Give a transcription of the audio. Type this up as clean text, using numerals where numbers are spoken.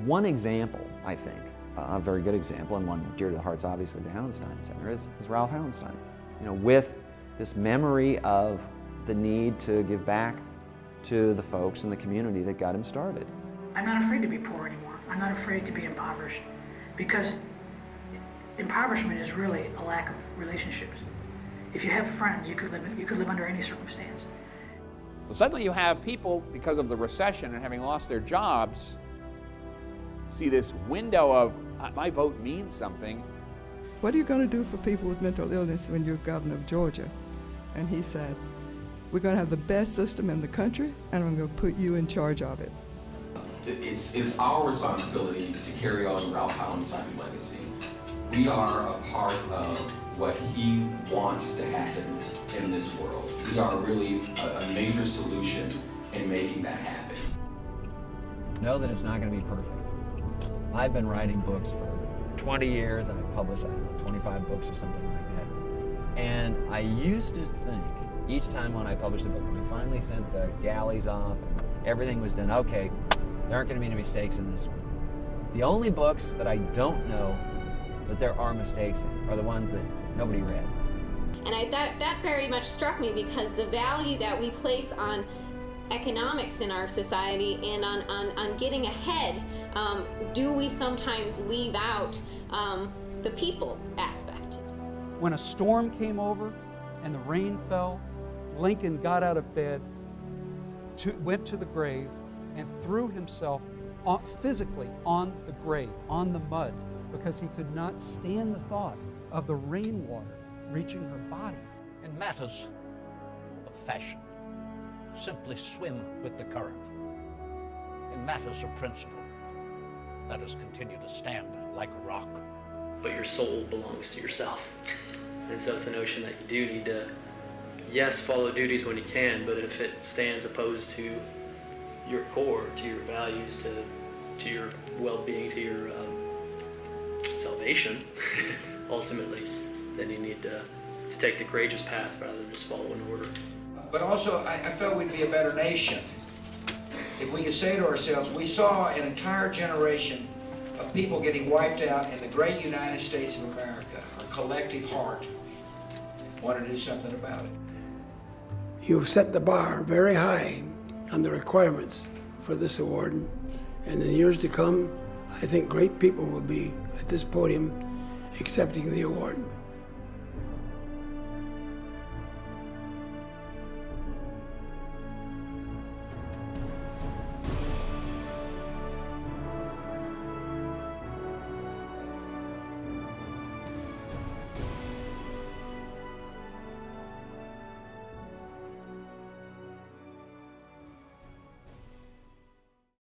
one example, I think, a very good example, and one dear to the hearts obviously the Hauenstein Center, is Ralph Hauenstein. With this memory of the need to give back to the folks in the community that got him started. I'm not afraid to be poor anymore. I'm not afraid to be impoverished, because impoverishment is really a lack of relationships. If you have friends, you could live under any circumstance. So suddenly you have people, because of the recession and having lost their jobs, see this window of, my vote means something. What are you going to do for people with mental illness when you're governor of Georgia? And he said, we're going to have the best system in the country, and I'm going to put you in charge of it. It's our responsibility to carry on Ralph Hauenstein's legacy. We are a part of what he wants to happen in this world. We are really a major solution in making that happen. Know that it's not going to be perfect. I've been writing books for 20 years, and I've published, 25 books or something like that. And I used to think, each time when I published a book, when we finally sent the galleys off and everything was done, okay, there aren't going to be any mistakes in this one. The only books that I don't know that there are mistakes in are the ones that nobody read. And that very much struck me, because the value that we place on economics in our society and on getting ahead, do we sometimes leave out the people aspect? When a storm came over and the rain fell, Lincoln got out of bed, went to the grave, and threw himself physically on the grave, on the mud, because he could not stand the thought of the rainwater reaching her body. In matters of fashion, simply swim with the current. In matters of principle, let us continue to stand like a rock. But your soul belongs to yourself. And so it's a notion that you do need to, yes, follow duties when you can, but if it stands opposed to your core, to your values, to your well-being, to your salvation, ultimately, then you need to take the courageous path rather than just follow an order. But also, I felt we'd be a better nation if we could say to ourselves, we saw an entire generation of people getting wiped out in the great United States of America. Our collective heart wanted to do something about it. You've set the bar very high on the requirements for this award, and in years to come, I think great people will be at this podium accepting the award.